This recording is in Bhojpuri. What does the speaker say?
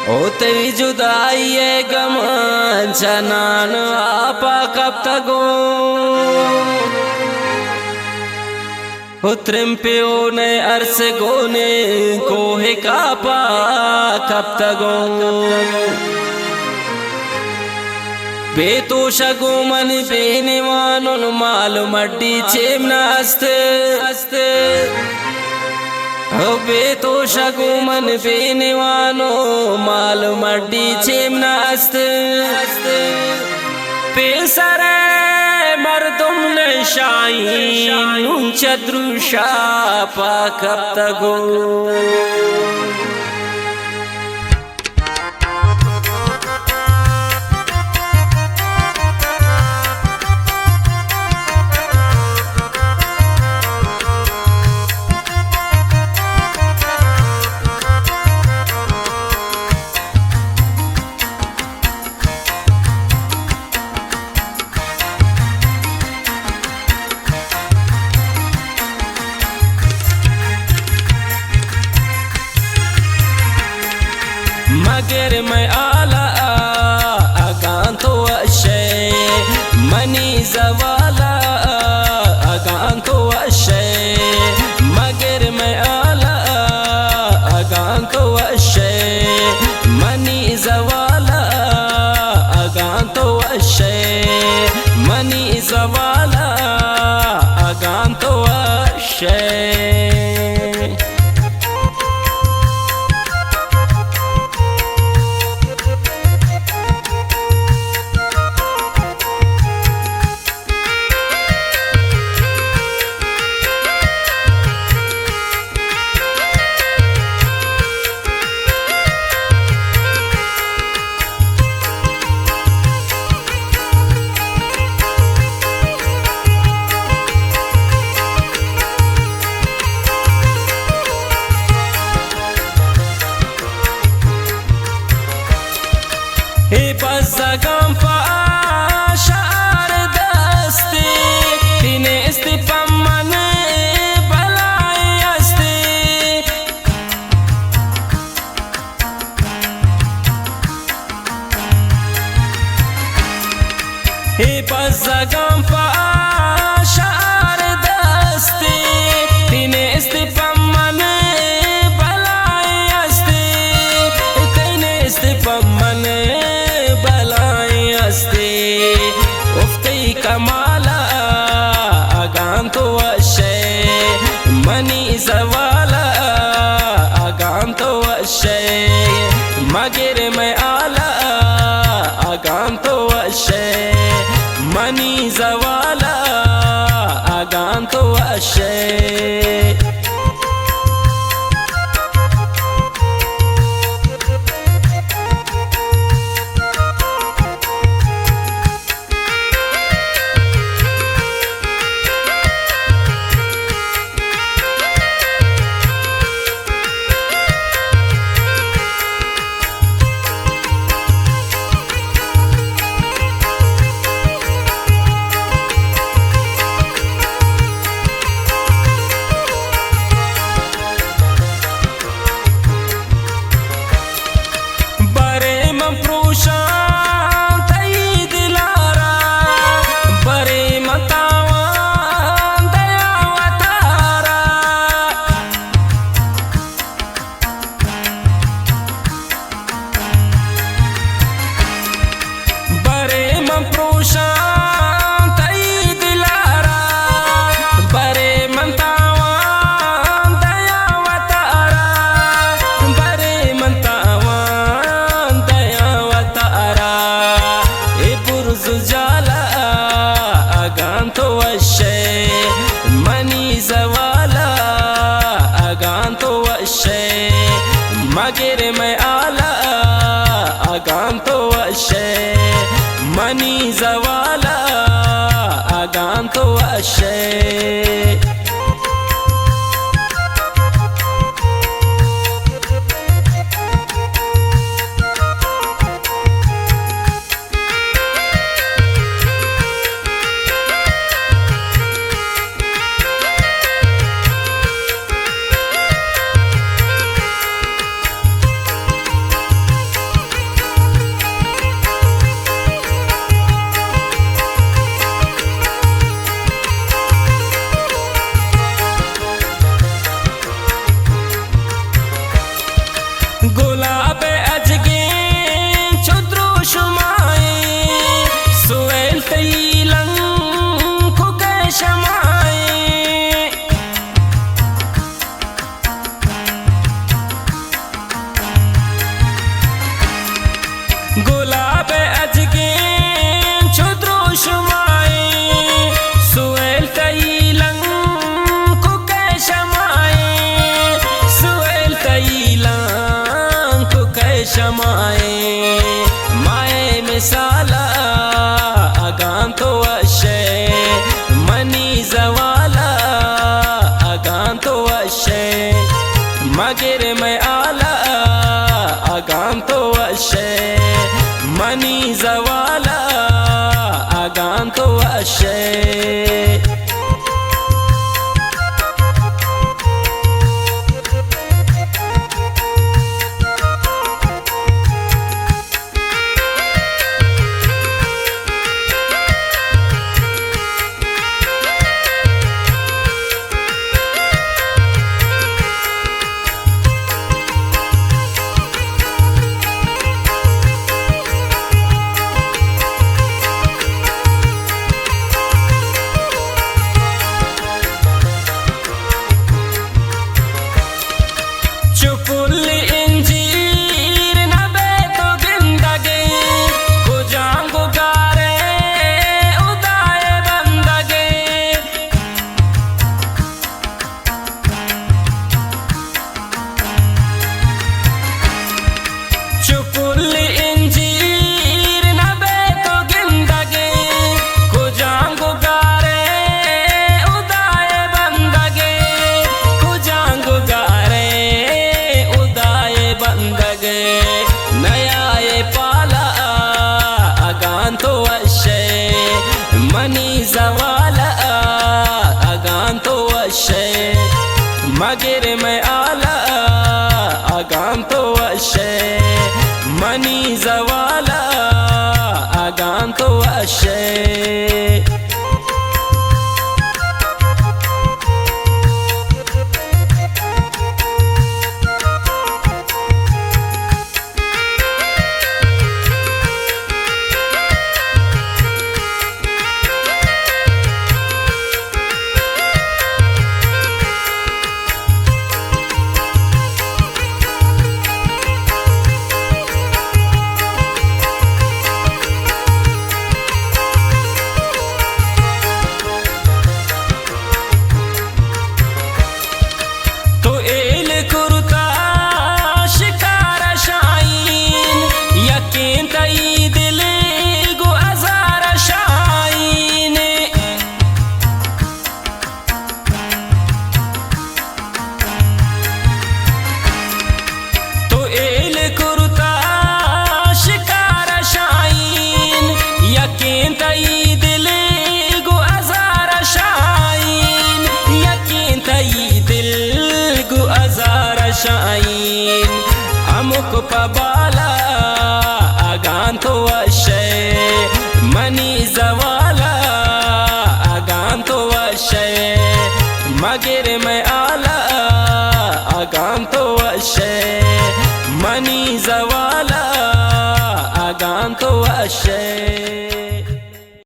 ओ तेरी जुदाई है गम जनान आपा कब तक उतरम पे ओ ने अर्स गोने कोहे कापा कब तक बेतो शगो मन बेने वानुन मालूम अड्डी चेमना अस्ते बेतो शगो मन बेने वानो मालूम अड्डी चेमना अस्ते पेसरे मर्दुम ने शाइन चद्रुशा पा कब तगो मगर मैं आला अगान तो अशे मनी जवाला अगान तो अशे मगर मैं आला अगान तो अशे मनी जवाला अगान तो अशे मनी जवाला अगान तो अशे बज़गम पाशार दस्ते तिने इस्तिपमन बलाई अस्ते बज़गम पाशार दस्ते तिने इस्तिपमन बलाई अस्ते तिने इस्तिपमन उफ्ती कमाला अगान तो अशे मनी जवाला अगान तो अशे मगर मैं आला अगान तो अशे मनी जवाला अगान तो अशे मगर मैं आला अगान तो अशे मनी जवाला अगान तो अशे शमाए माए मिसाला अगांतो वशे मनी जवाला अगांतो वशे मगर मैं आला अगांतो वशे मनी जवाला अगांतो वशे जवाला अगांतो वशे मगर मैं आला अगांतो वशे मनी जवाला अगांतो वशे शाइन अमुक पबाला अगांतो वशे मनी जवाला अगांतो वशे मगर मैं आला अगांतो वशे मनी जवाला अगांतो वशे।